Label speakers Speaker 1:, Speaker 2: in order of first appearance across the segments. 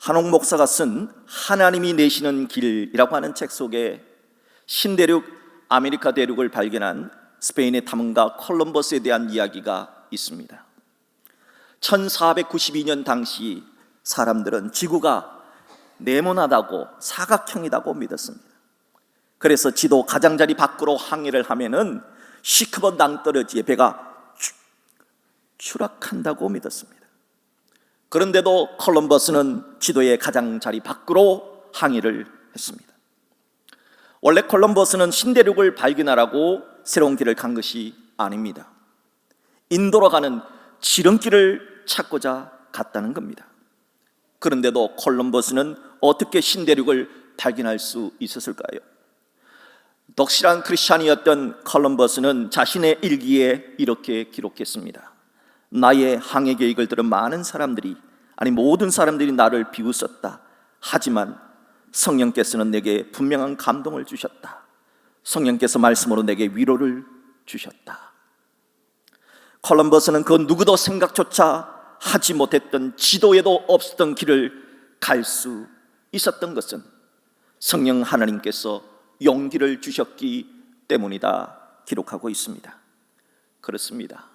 Speaker 1: 한옥 목사가 쓴 하나님이 내시는 길이라고 하는 책 속에 신대륙 아메리카 대륙을 발견한 스페인의 탐험가 콜럼버스에 대한 이야기가 있습니다. 1492년 당시 사람들은 지구가 네모나다고 사각형이라고 믿었습니다. 그래서 지도 가장자리 밖으로 항해를 하면은 시커먼 낭떠러지에 배가 추락한다고 믿었습니다. 그런데도 콜럼버스는 지도의 가장자리 밖으로 항해를 했습니다. 원래 콜럼버스는 신대륙을 발견하라고 새로운 길을 간 것이 아닙니다. 인도로 가는 지름길을 찾고자 갔다는 겁니다. 그런데도 콜럼버스는 어떻게 신대륙을 발견할 수 있었을까요? 독실한 크리스찬이었던 콜럼버스는 자신의 일기에 이렇게 기록했습니다. 나의 항해 계획을 들은 많은 사람들이, 아니 모든 사람들이 나를 비웃었다. 하지만 성령께서는 내게 분명한 감동을 주셨다. 성령께서 말씀으로 내게 위로를 주셨다. 콜럼버스는 그 누구도 생각조차 하지 못했던, 지도에도 없었던 길을 갈 수 있었던 것은 성령 하나님께서 용기를 주셨기 때문이다 기록하고 있습니다. 그렇습니다.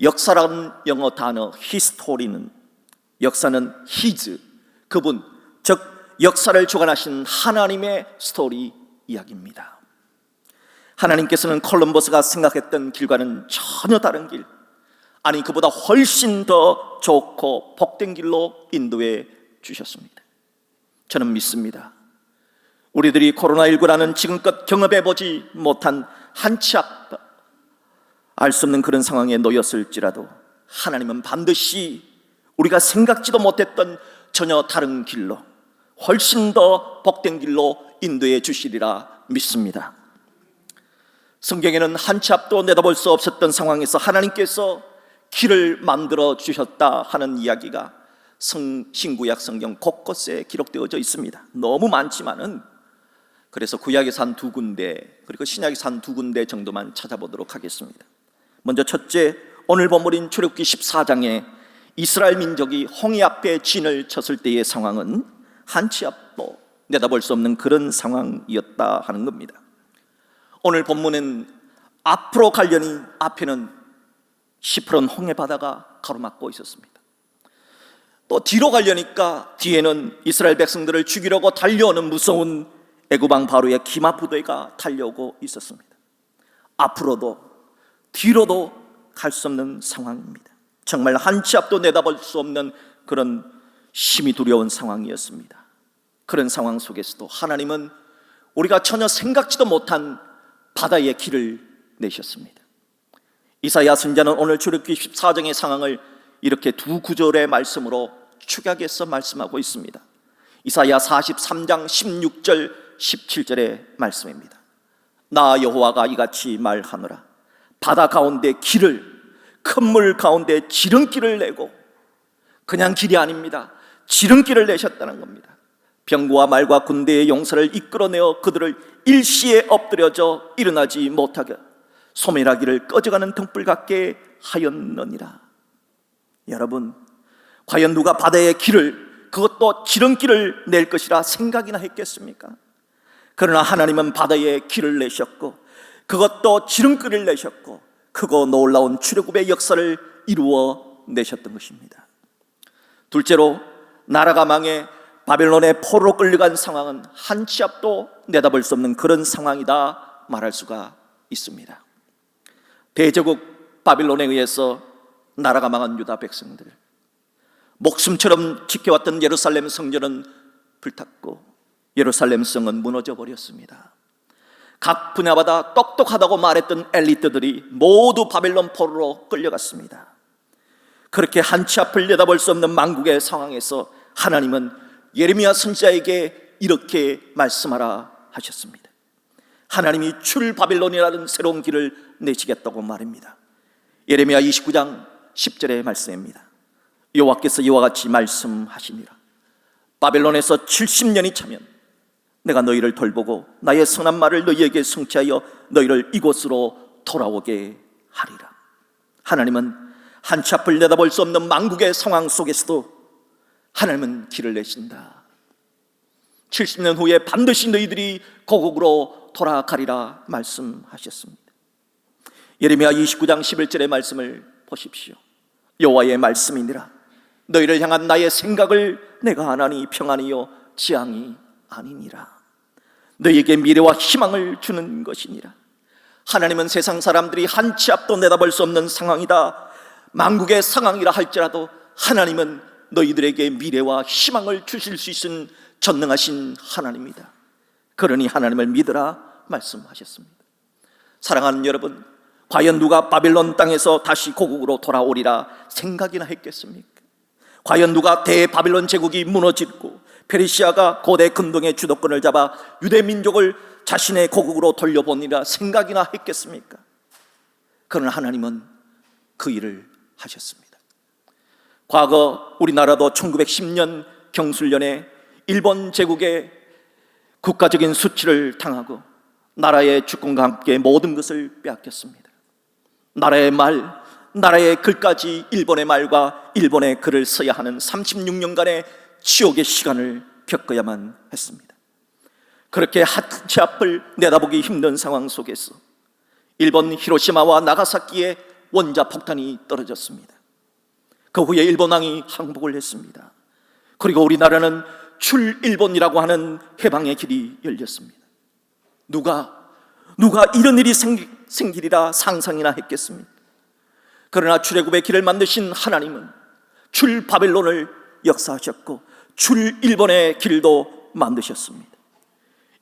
Speaker 1: 역사라는 영어 단어 히스토리는, 역사는 his, 그분, 즉 역사를 주관하신 하나님의 스토리 이야기입니다. 하나님께서는 콜럼버스가 생각했던 길과는 전혀 다른 길, 아니 그보다 훨씬 더 좋고 복된 길로 인도해 주셨습니다. 저는 믿습니다. 우리들이 코로나19라는 지금껏 경험해보지 못한 한 치 앞 알 수 없는 그런 상황에 놓였을지라도 하나님은 반드시 우리가 생각지도 못했던 전혀 다른 길로, 훨씬 더 복된 길로 인도해 주시리라 믿습니다. 성경에는 한 치 앞도 내다볼 수 없었던 상황에서 하나님께서 길을 만들어 주셨다 하는 이야기가 신구약 성경 곳곳에 기록되어져 있습니다. 너무 많지만은, 그래서 구약에서 한 2군데, 그리고 신약에서 한 2군데 정도만 찾아보도록 하겠습니다. 먼저 첫째, 오늘 본문인 출애굽기 14장에 이스라엘 민족이 홍해 앞에 진을 쳤을 때의 상황은 한 치 앞도 내다볼 수 없는 그런 상황이었다 하는 겁니다. 오늘 본문은 앞으로 가려니 앞에는 시퍼런 홍해 바다가 가로막고 있었습니다. 또 뒤로 가려니까 뒤에는 이스라엘 백성들을 죽이려고 달려오는 무서운 애굽왕 바로의 기마 부대가 달려오고 있었습니다. 앞으로도 뒤로도 갈 수 없는 상황입니다. 정말 한 치 앞도 내다볼 수 없는 그런 심히 두려운 상황이었습니다. 그런 상황 속에서도 하나님은 우리가 전혀 생각지도 못한 바다의 길을 내셨습니다. 이사야 선지자는 오늘 출애굽기 14장의 상황을 이렇게 2구절의 말씀으로 축약해서 말씀하고 있습니다. 이사야 43장 16절 17절의 말씀입니다. 나 여호와가 이같이 말하노라. 바다 가운데 길을, 큰 물 가운데 지름길을 내고, 그냥 길이 아닙니다. 지름길을 내셨다는 겁니다. 병거와 말과 군대의 용사를 이끌어내어 그들을 일시에 엎드려져 일어나지 못하게 소멸하기를 꺼져가는 등불 같게 하였느니라. 여러분, 과연 누가 바다의 길을, 그것도 지름길을 낼 것이라 생각이나 했겠습니까? 그러나 하나님은 바다의 길을 내셨고, 그것도 지름길을 내셨고, 크고 놀라운 출애굽의 역사를 이루어 내셨던 것입니다. 둘째로, 나라가 망해 바벨론의 포로로 끌려간 상황은 한 치 앞도 내다볼 수 없는 그런 상황이다 말할 수가 있습니다. 대제국 바빌론에 의해서 나라가 망한 유다 백성들, 목숨처럼 지켜왔던 예루살렘 성전은 불탔고 예루살렘 성은 무너져 버렸습니다. 각 분야마다 똑똑하다고 말했던 엘리트들이 모두 바벨론 포로로 끌려갔습니다. 그렇게 한 치 앞을 내다볼 수 없는 만국의 상황에서 하나님은 예레미야 선지자에게 이렇게 말씀하라 하셨습니다. 하나님이 출 바빌론이라는 새로운 길을 내시겠다고 말입니다. 예레미야 29장 10절의 말씀입니다. 여호와께서 이와 같이 말씀하시니라. 바벨론에서 70년이 차면 내가 너희를 돌보고 나의 선한 말을 너희에게 성취하여 너희를 이곳으로 돌아오게 하리라. 하나님은 한 치 앞을 내다볼 수 없는 만국의 상황 속에서도 하나님은 길을 내신다. 70년 후에 반드시 너희들이 고국으로 돌아가리라 말씀하셨습니다. 예레미야 29장 11절의 말씀을 보십시오. 여호와의 말씀이니라. 너희를 향한 나의 생각을 내가 아나니 평안이요 지향이 아니니라. 너희에게 미래와 희망을 주는 것이니라. 하나님은 세상 사람들이 한 치 앞도 내다볼 수 없는 상황이다, 만국의 상황이라 할지라도 하나님은 너희들에게 미래와 희망을 주실 수 있는 전능하신 하나님이다. 그러니 하나님을 믿으라 말씀하셨습니다. 사랑하는 여러분, 과연 누가 바빌론 땅에서 다시 고국으로 돌아오리라 생각이나 했겠습니까? 과연 누가 대바빌론 제국이 무너지고 페르시아가 고대 근동의 주도권을 잡아 유대 민족을 자신의 고국으로 돌려보니라 생각이나 했겠습니까? 그러나 하나님은 그 일을 하셨습니다. 과거 우리나라도 1910년 경술련에 일본 제국의 국가적인 수치를 당하고 나라의 주권과 함께 모든 것을 빼앗겼습니다. 나라의 말, 나라의 글까지 일본의 말과 일본의 글을 써야 하는 36년간의 지옥의 시간을 겪어야만 했습니다. 그렇게 한치 앞을 내다보기 힘든 상황 속에서 일본 히로시마와 나가사키에 원자 폭탄이 떨어졌습니다. 그 후에 일본 왕이 항복을 했습니다. 그리고 우리나라는 출일본이라고 하는 해방의 길이 열렸습니다. 누가 이런 일이 생기리라 상상이나 했겠습니까? 그러나 출애굽의 길을 만드신 하나님은 출바벨론을 역사하셨고 출일본의 길도 만드셨습니다.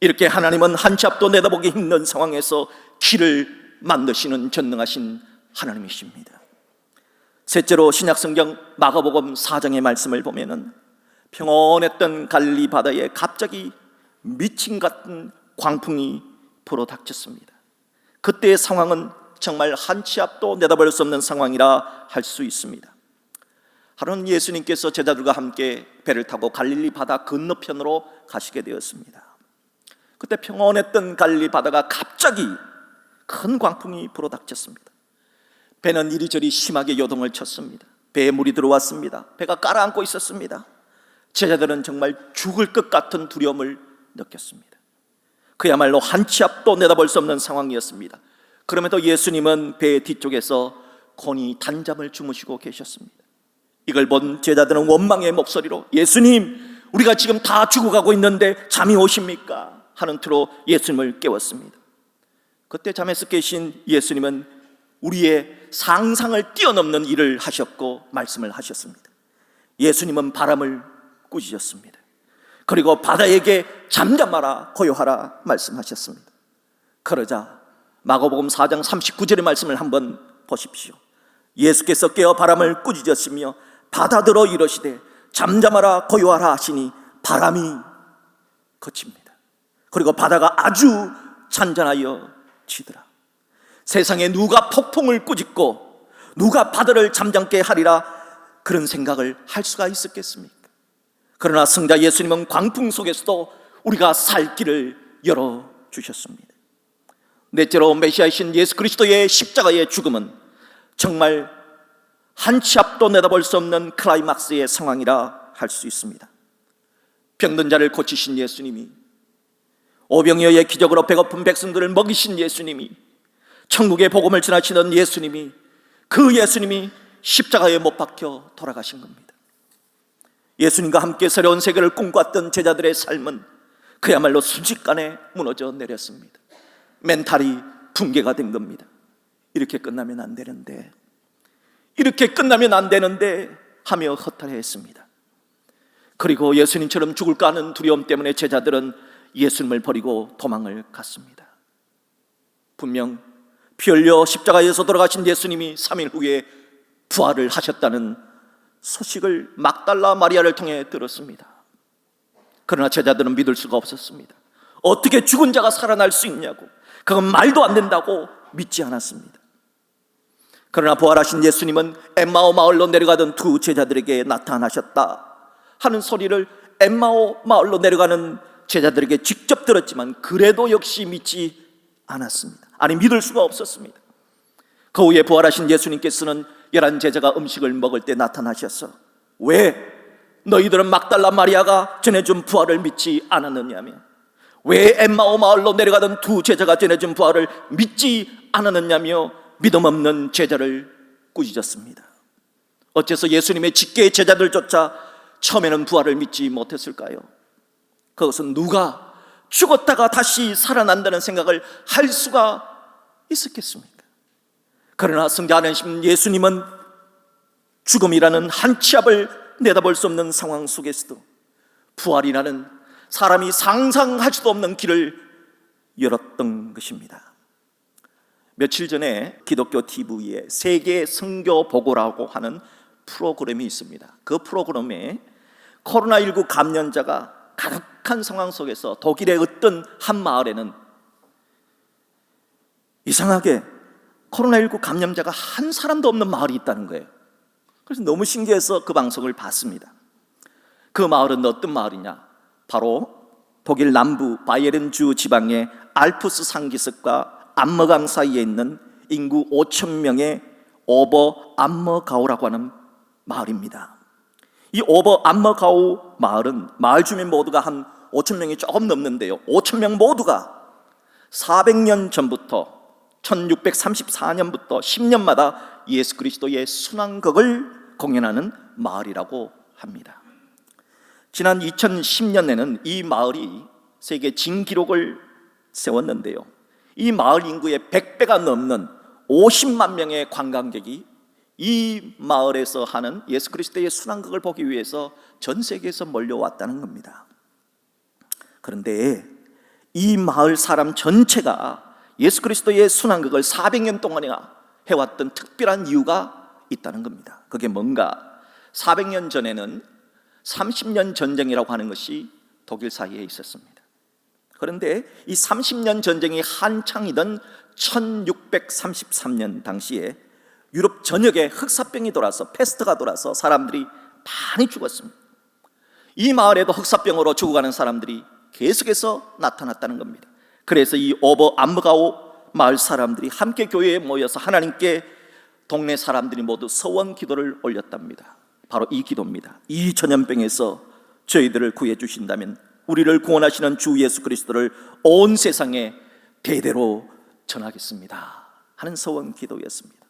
Speaker 1: 이렇게 하나님은 한치 앞도 내다보기 힘든 상황에서 길을 만드시는 전능하신 하나님이십니다. 셋째로 신약성경 마가복음 4장의 말씀을 보면은 평온했던 갈릴리 바다에 갑자기 미친 같은 광풍이 불어닥쳤습니다. 그때의 상황은 정말 한치 앞도 내다볼 수 없는 상황이라 할 수 있습니다. 하루는 예수님께서 제자들과 함께 배를 타고 갈릴리 바다 건너편으로 가시게 되었습니다. 그때 평온했던 갈릴리 바다가 갑자기 큰 광풍이 불어닥쳤습니다. 배는 이리저리 심하게 요동을 쳤습니다. 배에 물이 들어왔습니다. 배가 가라앉고 있었습니다. 제자들은 정말 죽을 것 같은 두려움을 느꼈습니다. 그야말로 한치 앞도 내다볼 수 없는 상황이었습니다. 그럼에도 예수님은 배 뒤쪽에서 곤히 단잠을 주무시고 계셨습니다. 이걸 본 제자들은 원망의 목소리로 예수님, 우리가 지금 다 죽어가고 있는데 잠이 오십니까? 하는 투로 예수님을 깨웠습니다. 그때 잠에서 깨신 예수님은 우리의 상상을 뛰어넘는 일을 하셨고 말씀을 하셨습니다. 예수님은 바람을 꾸짖었습니다. 그리고 바다에게 잠잠하라 고요하라 말씀하셨습니다. 그러자 마가복음 4장 39절의 말씀을 한번 보십시오. 예수께서 깨어 바람을 꾸짖으시며 바다들어 이러시되 잠잠하라 고요하라 하시니 바람이 그칩니다. 그리고 바다가 아주 잔잔하여 지더라. 세상에 누가 폭풍을 꾸짖고 누가 바다를 잠잠게 하리라 그런 생각을 할 수가 있었겠습니까? 그러나 성자 예수님은 광풍 속에서도 우리가 살 길을 열어주셨습니다. 넷째로 메시아이신 예수 그리스도의 십자가의 죽음은 정말 한치 앞도 내다볼 수 없는 클라이막스의 상황이라 할 수 있습니다. 병든 자를 고치신 예수님이, 오병이어의 기적으로 배고픈 백성들을 먹이신 예수님이, 천국의 복음을 전하시는 예수님이, 그 예수님이 십자가에 못 박혀 돌아가신 겁니다. 예수님과 함께 새로운 세계를 꿈꿨던 제자들의 삶은 그야말로 순식간에 무너져 내렸습니다. 멘탈이 붕괴가 된 겁니다. 이렇게 끝나면 안 되는데, 이렇게 끝나면 안 되는데 하며 허탈해했습니다. 그리고 예수님처럼 죽을까 하는 두려움 때문에 제자들은 예수님을 버리고 도망을 갔습니다. 분명 피 흘려 십자가에서 돌아가신 예수님이 3일 후에 부활을 하셨다는 소식을 막달라 마리아를 통해 들었습니다. 그러나 제자들은 믿을 수가 없었습니다. 어떻게 죽은 자가 살아날 수 있냐고, 그건 말도 안 된다고 믿지 않았습니다. 그러나 부활하신 예수님은 엠마오 마을로 내려가던 두 제자들에게 나타나셨다 하는 소리를 엠마오 마을로 내려가는 제자들에게 직접 들었지만 그래도 역시 믿지 않았습니다. 아니, 믿을 수가 없었습니다. 그 후에 부활하신 예수님께서는 11 제자가 음식을 먹을 때 나타나셔서 왜 너희들은 막달라 마리아가 전해준 부활을 믿지 않았느냐며, 왜 엠마오 마을로 내려가던 두 제자가 전해준 부활을 믿지 않았느냐며 믿음 없는 제자를 꾸짖었습니다. 어째서 예수님의 직계의 제자들조차 처음에는 부활을 믿지 못했을까요? 그것은 누가 죽었다가 다시 살아난다는 생각을 할 수가 있었겠습니까? 그러나 성자하신 예수님은 죽음이라는 한 치 앞을 내다볼 수 없는 상황 속에서도 부활이라는 사람이 상상할 수도 없는 길을 열었던 것입니다. 며칠 전에 기독교 TV에 세계 선교 보고라고 하는 프로그램이 있습니다. 그 프로그램에 코로나19 감염자가 가득한 상황 속에서 독일의 어떤 한 마을에는 이상하게 코로나19 감염자가 한 사람도 없는 마을이 있다는 거예요. 그래서 너무 신기해서 그 방송을 봤습니다. 그 마을은 어떤 마을이냐? 바로 독일 남부 바이에른주 지방의 알프스 상기슭과 암머강 사이에 있는 인구 5천 명의 오버 암머가우라고 하는 마을입니다. 이 오버 암머가우 마을은 마을 주민 모두가 한 5천 명이 조금 넘는데요, 5천 명 모두가 400년 전부터 1634년부터 10년마다 예수 그리스도의 순환극을 공연하는 마을이라고 합니다. 지난 2010년에는 이 마을이 세계 진기록을 세웠는데요, 이 마을 인구의 100배가 넘는 50만 명의 관광객이 이 마을에서 하는 예수 그리스도의 순환극을 보기 위해서 전 세계에서 몰려왔다는 겁니다. 그런데 이 마을 사람 전체가 예수 그리스도의 순환극을 400년 동안이나 해왔던 특별한 이유가 있다는 겁니다. 그게 뭔가? 400년 전에는 30년 전쟁이라고 하는 것이 독일 사이에 있었습니다. 그런데 이 30년 전쟁이 한창이던 1633년 당시에 유럽 전역에 흑사병이 돌아서, 패스트가 돌아서 사람들이 많이 죽었습니다. 이 마을에도 흑사병으로 죽어가는 사람들이 계속해서 나타났다는 겁니다. 그래서 이 오버 암머가우 마을 사람들이 함께 교회에 모여서 하나님께 동네 사람들이 모두 서원 기도를 올렸답니다. 바로 이 기도입니다. 이 전염병에서 저희들을 구해 주신다면 우리를 구원하시는 주 예수 그리스도를 온 세상에 대대로 전하겠습니다 하는 서원 기도였습니다.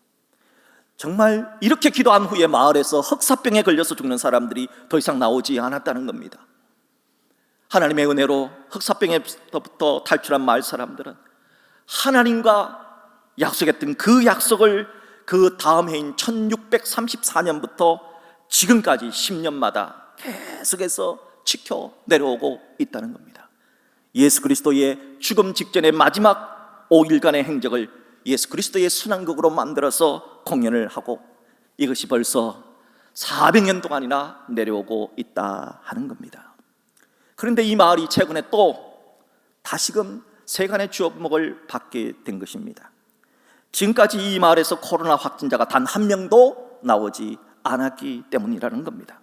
Speaker 1: 정말 이렇게 기도한 후에 마을에서 흑사병에 걸려서 죽는 사람들이 더 이상 나오지 않았다는 겁니다. 하나님의 은혜로 흑사병에서부터 탈출한 마을 사람들은 하나님과 약속했던 그 약속을 그 다음 해인 1634년부터 지금까지 10년마다 계속해서 지켜 내려오고 있다는 겁니다. 예수 그리스도의 죽음 직전의 마지막 5일간의 행적을 예수 그리스도의 순환극으로 만들어서 공연을 하고 이것이 벌써 400년 동안이나 내려오고 있다 하는 겁니다. 그런데 이 마을이 최근에 또 다시금 세간의 주목을 받게 된 것입니다. 지금까지 이 마을에서 코로나 확진자가 단 한 명도 나오지 않았기 때문이라는 겁니다.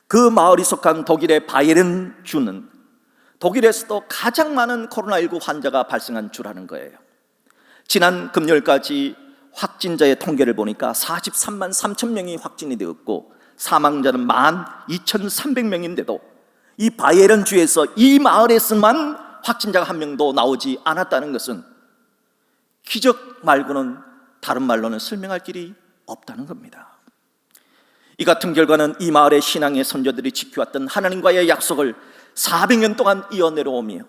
Speaker 1: 그 마을이 속한 독일의 바이에른 주는 독일에서도 가장 많은 코로나19 환자가 발생한 주라는 거예요. 지난 금요일까지 확진자의 통계를 보니까 43만 3천 명이 확진이 되었고 사망자는 12,300명인데도 이 바이에른 주에서 이 마을에서만 확진자가 한 명도 나오지 않았다는 것은 기적 말고는 다른 말로는 설명할 길이 없다는 겁니다. 이 같은 결과는 이 마을의 신앙의 선조들이 지켜왔던 하나님과의 약속을 400년 동안 이어내려오며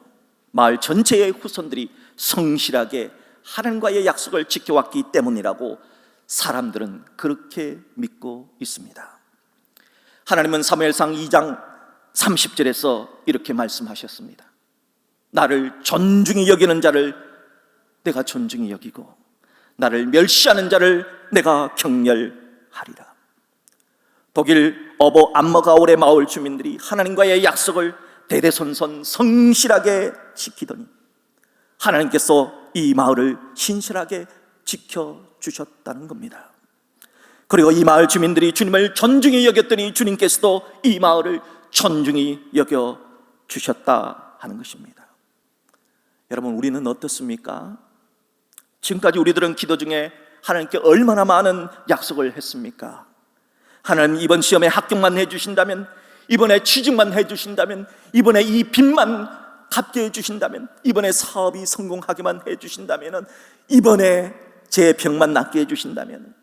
Speaker 1: 마을 전체의 후손들이 성실하게 하나님과의 약속을 지켜왔기 때문이라고 사람들은 그렇게 믿고 있습니다. 하나님은 사무엘상 2장 30절에서 이렇게 말씀하셨습니다. 나를 존중히 여기는 자를 내가 존중히 여기고 나를 멸시하는 자를 내가 경멸하리라. 독일 오버 암머가울의 마을 주민들이 하나님과의 약속을 대대손손 성실하게 지키더니 하나님께서 이 마을을 신실하게 지켜주셨다는 겁니다. 그리고 이 마을 주민들이 주님을 존중히 여겼더니 주님께서도 이 마을을 존중히 여겨주셨다 하는 것입니다. 여러분, 우리는 어떻습니까? 지금까지 우리들은 기도 중에 하나님께 얼마나 많은 약속을 했습니까? 하나님 이번 시험에 합격만 해주신다면, 이번에 취직만 해주신다면, 이번에 이 빚만 갚게 해주신다면, 이번에 사업이 성공하게만 해주신다면, 이번에 제 병만 낫게 해주신다면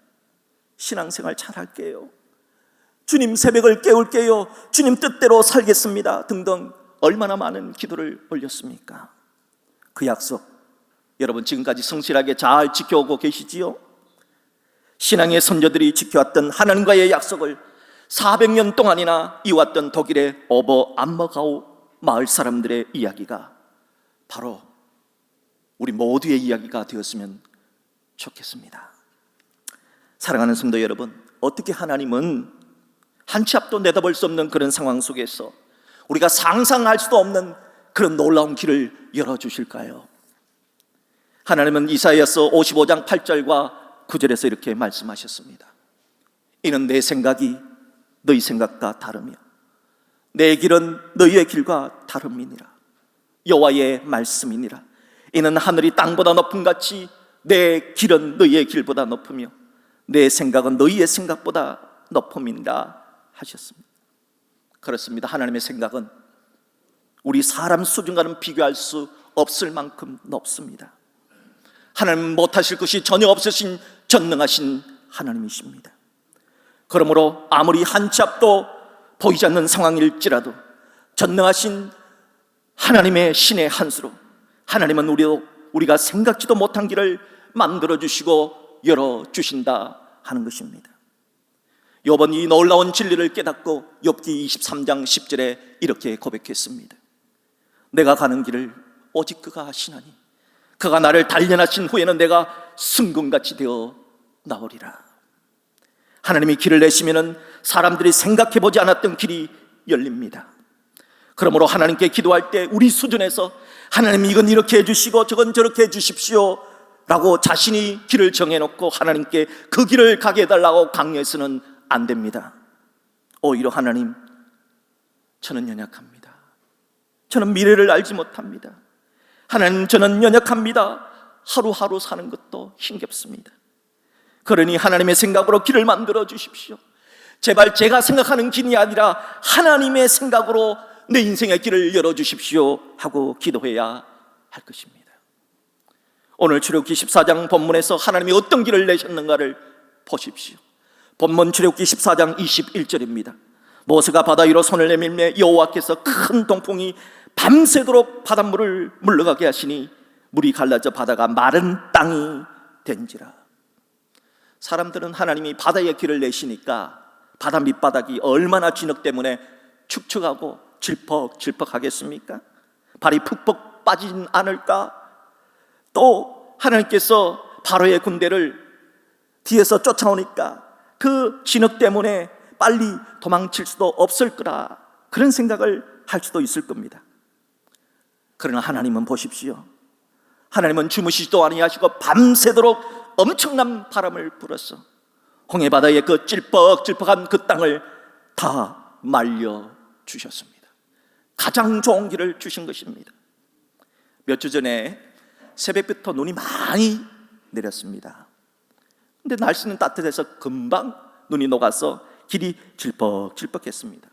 Speaker 1: 신앙생활 잘할게요, 주님 새벽을 깨울게요, 주님 뜻대로 살겠습니다 등등 얼마나 많은 기도를 올렸습니까? 그 약속 여러분 지금까지 성실하게 잘 지켜오고 계시지요? 신앙의 선조들이 지켜왔던 하나님과의 약속을 400년 동안이나 이어왔던 독일의 오버 암머가우 마을 사람들의 이야기가 바로 우리 모두의 이야기가 되었으면 좋겠습니다. 사랑하는 성도 여러분, 어떻게 하나님은 한 치 앞도 내다볼 수 없는 그런 상황 속에서 우리가 상상할 수도 없는 그런 놀라운 길을 열어주실까요? 하나님은 이사야서 55장 8절과 9절에서 이렇게 말씀하셨습니다. 이는 내 생각이 너희 생각과 다르며 내 길은 너희의 길과 다름이니라. 여호와의 말씀이니라. 이는 하늘이 땅보다 높음 같이 내 길은 너희의 길보다 높으며 내 생각은 너희의 생각보다 높음이니라 하셨습니다. 그렇습니다. 하나님의 생각은 우리 사람 수준과는 비교할 수 없을 만큼 높습니다. 하나님은 못하실 것이 전혀 없으신 전능하신 하나님이십니다. 그러므로 아무리 한 치 앞도 보이지 않는 상황일지라도 전능하신 하나님의 신의 한 수로 하나님은 우리가 생각지도 못한 길을 만들어주시고 열어주신다 하는 것입니다. 욥은 이 놀라운 진리를 깨닫고 욥기 23장 10절에 이렇게 고백했습니다. 내가 가는 길을 오직 그가 하시나니 그가 나를 단련하신 후에는 내가 승금같이 되어 나오리라. 하나님이 길을 내시면 사람들이 생각해보지 않았던 길이 열립니다. 그러므로 하나님께 기도할 때 우리 수준에서 하나님 이건 이렇게 해주시고 저건 저렇게 해주십시오 라고 자신이 길을 정해놓고 하나님께 그 길을 가게 해달라고 강요해서는 안 됩니다. 오히려 하나님, 저는 연약합니다. 저는 미래를 알지 못합니다. 하나님, 저는 연약합니다. 하루하루 사는 것도 힘겹습니다. 그러니 하나님의 생각으로 길을 만들어 주십시오. 제발 제가 생각하는 길이 아니라 하나님의 생각으로 내 인생의 길을 열어주십시오 하고 기도해야 할 것입니다. 오늘 출애굽기 14장 본문에서 하나님이 어떤 길을 내셨는가를 보십시오. 본문 출애굽기 14장 21절입니다. 모세가 바다 위로 손을 내밀매 여호와께서 큰 동풍이 밤새도록 바닷물을 물러가게 하시니 물이 갈라져 바다가 마른 땅이 된지라. 사람들은 하나님이 바다의 길을 내시니까 바다 밑바닥이 얼마나 진흙 때문에 축축하고 질퍽질퍽하겠습니까? 발이 푹푹 빠지진 않을까? 또 하나님께서 바로의 군대를 뒤에서 쫓아오니까 그 진흙 때문에 빨리 도망칠 수도 없을 거라, 그런 생각을 할 수도 있을 겁니다. 그러나 하나님은 보십시오. 하나님은 주무시지도 아니하시고 밤새도록 엄청난 바람을 불어서 홍해바다의 그 찔퍽찔퍽한 그 땅을 다 말려주셨습니다. 가장 좋은 길을 주신 것입니다. 몇 주 전에 새벽부터 눈이 많이 내렸습니다. 근데 날씨는 따뜻해서 금방 눈이 녹아서 길이 질퍽질퍽했습니다.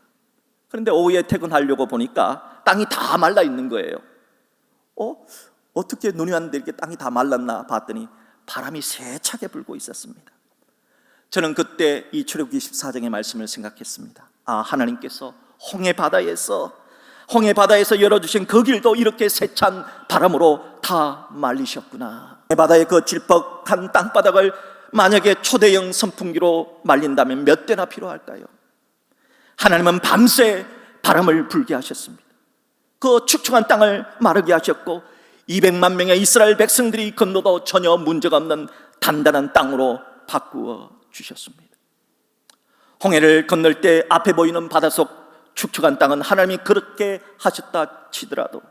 Speaker 1: 그런데 오후에 퇴근하려고 보니까 땅이 다 말라 있는 거예요. 어떻게 눈이 왔는데 이렇게 땅이 다 말랐나 봤더니 바람이 세차게 불고 있었습니다. 저는 그때 이 출애굽기 14장의 말씀을 생각했습니다. 하나님께서 홍해바다에서 열어주신 그 길도 이렇게 세찬 바람으로 다 말리셨구나. 해바다의 그 질퍽한 땅바닥을 만약에 초대형 선풍기로 말린다면 몇 대나 필요할까요? 하나님은 밤새 바람을 불게 하셨습니다. 그 축축한 땅을 마르게 하셨고 200만 명의 이스라엘 백성들이 건너도 전혀 문제가 없는 단단한 땅으로 바꾸어 주셨습니다. 홍해를 건널 때 앞에 보이는 바닷속 축축한 땅은 하나님이 그렇게 하셨다 치더라도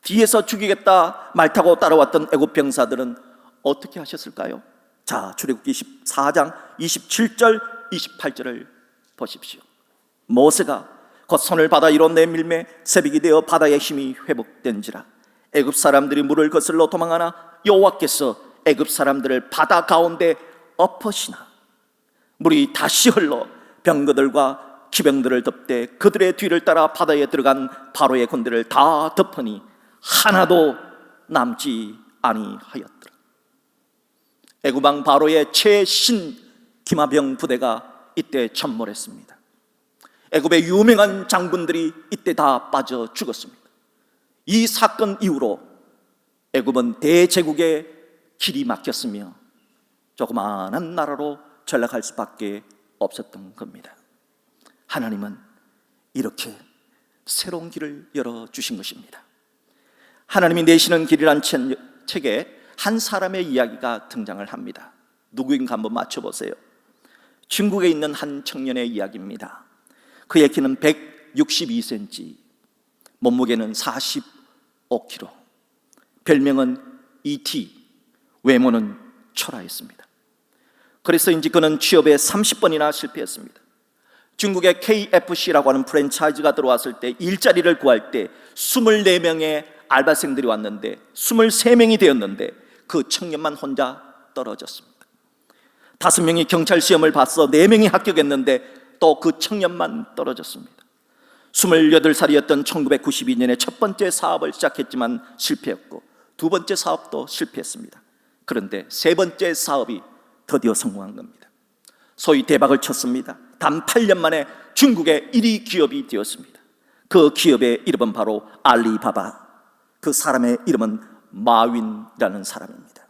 Speaker 1: 뒤에서 죽이겠다 말 타고 따라왔던 애굽 병사들은 어떻게 하셨을까요? 자, 출애굽기 14장 27절 28절을 보십시오. 모세가 곧 손을 바다 위로 내밀매 새벽이 되어 바다의 힘이 회복된지라. 애굽 사람들이 물을 거슬러 도망하나 여호와께서 애굽 사람들을 바다 가운데 엎으시나 물이 다시 흘러 병거들과 기병들을 덮되 그들의 뒤를 따라 바다에 들어간 바로의 군대를 다 덮으니 하나도 남지 아니하였더라. 애굽왕 바로의 최신 기마병 부대가 이때 전몰했습니다. 애굽의 유명한 장군들이 이때 다 빠져 죽었습니다. 이 사건 이후로 애굽은 대제국의 길이 막혔으며 조그마한 나라로 전락할 수밖에 없었던 겁니다. 하나님은 이렇게 새로운 길을 열어주신 것입니다. 하나님이 내시는 길이란 책에 한 사람의 이야기가 등장을 합니다. 누구인가 한번 맞춰보세요. 중국에 있는 한 청년의 이야기입니다. 그의 키는 162cm, 몸무게는 45kg, 별명은 E.T., 외모는 초라했습니다. 그래서인지 그는 취업에 30번이나 실패했습니다. 중국의 KFC라고 하는 프랜차이즈가 들어왔을 때 일자리를 구할 때 24명의 알바생들이 왔는데 23명이 되었는데 그 청년만 혼자 떨어졌습니다. 5명이 경찰 시험을 봐서 4명이 합격했는데 또 그 청년만 떨어졌습니다. 28살이었던 1992년에 첫 번째 사업을 시작했지만 실패했고 두 번째 사업도 실패했습니다. 그런데 세 번째 사업이 드디어 성공한 겁니다. 소위 대박을 쳤습니다. 단 8년 만에 중국의 1위 기업이 되었습니다. 그 기업의 이름은 바로 알리바바. 그 사람의 이름은 마윈이라는 사람입니다.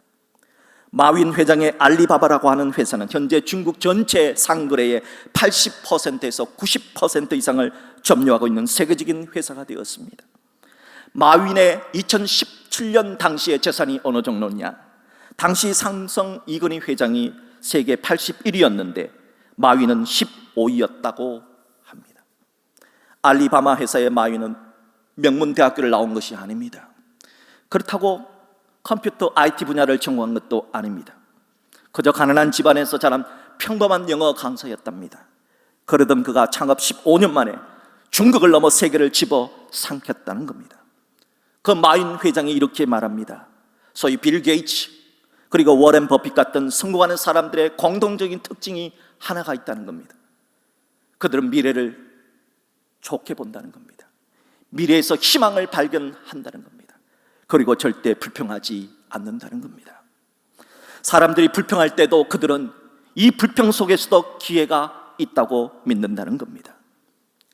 Speaker 1: 마윈 회장의 알리바바라고 하는 회사는 현재 중국 전체 상거래의 80%에서 90% 이상을 점유하고 있는 세계적인 회사가 되었습니다. 마윈의 2017년 당시의 재산이 어느 정도냐? 당시 삼성 이건희 회장이 세계 81위였는데 마윈은 15위였다고 합니다. 알리바바 회사의 마윈은 명문대학교를 나온 것이 아닙니다. 그렇다고 컴퓨터 IT 분야를 전공한 것도 아닙니다. 그저 가난한 집안에서 자란 평범한 영어 강사였답니다. 그러던 그가 창업 15년 만에 중국을 넘어 세계를 집어삼켰다는 겁니다. 그 마윈 회장이 이렇게 말합니다. 소위 빌 게이츠 그리고 워렌 버핏 같은 성공하는 사람들의 공통적인 특징이 하나가 있다는 겁니다. 그들은 미래를 좋게 본다는 겁니다. 미래에서 희망을 발견한다는 겁니다. 그리고 절대 불평하지 않는다는 겁니다. 사람들이 불평할 때도 그들은 이 불평 속에서도 기회가 있다고 믿는다는 겁니다.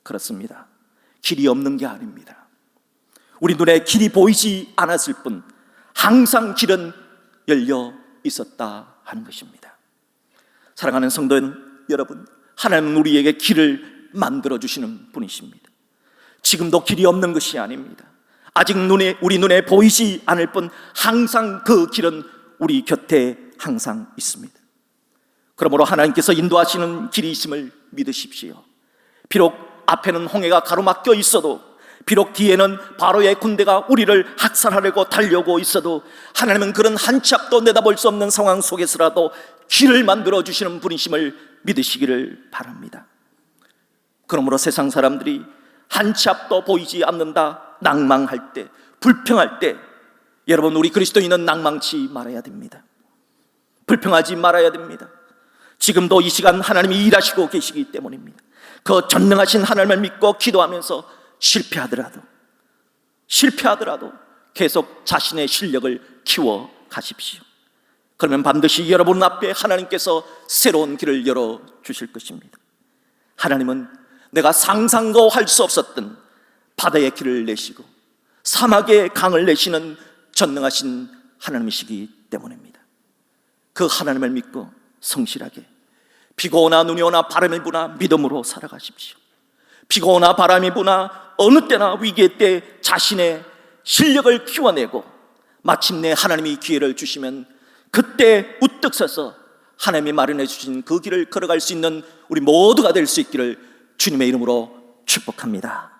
Speaker 1: 그렇습니다. 길이 없는 게 아닙니다. 우리 눈에 길이 보이지 않았을 뿐 항상 길은 열려 있었다 하는 것입니다. 사랑하는 성도 여러분, 하나님은 우리에게 길을 만들어주시는 분이십니다. 지금도 길이 없는 것이 아닙니다. 아직 우리 눈에 보이지 않을 뿐 항상 그 길은 우리 곁에 항상 있습니다. 그러므로 하나님께서 인도하시는 길이 있음을 믿으십시오. 비록 앞에는 홍해가 가로막혀 있어도, 비록 뒤에는 바로의 군대가 우리를 학살하려고 달려오고 있어도 하나님은 그런 한 치 앞도 내다볼 수 없는 상황 속에서라도 길을 만들어주시는 분이심을 믿으시기를 바랍니다. 그러므로 세상 사람들이 한 치 앞도 보이지 않는다 낭망할 때, 불평할 때 여러분, 우리 그리스도인은 낭망치 말아야 됩니다. 불평하지 말아야 됩니다. 지금도 이 시간 하나님이 일하시고 계시기 때문입니다. 그 전능하신 하나님을 믿고 기도하면서 실패하더라도 계속 자신의 실력을 키워 가십시오. 그러면 반드시 여러분 앞에 하나님께서 새로운 길을 열어주실 것입니다. 하나님은 내가 상상도 할 수 없었던 바다의 길을 내시고 사막의 강을 내시는 전능하신 하나님이시기 때문입니다. 그 하나님을 믿고 성실하게 비가 오나 눈이 오나 바람이 부나 믿음으로 살아가십시오. 비가 오나 바람이 부나 어느 때나 위기의 때 자신의 실력을 키워내고 마침내 하나님이 기회를 주시면 그때 우뚝 서서 하나님이 마련해 주신 그 길을 걸어갈 수 있는 우리 모두가 될 수 있기를 주님의 이름으로 축복합니다.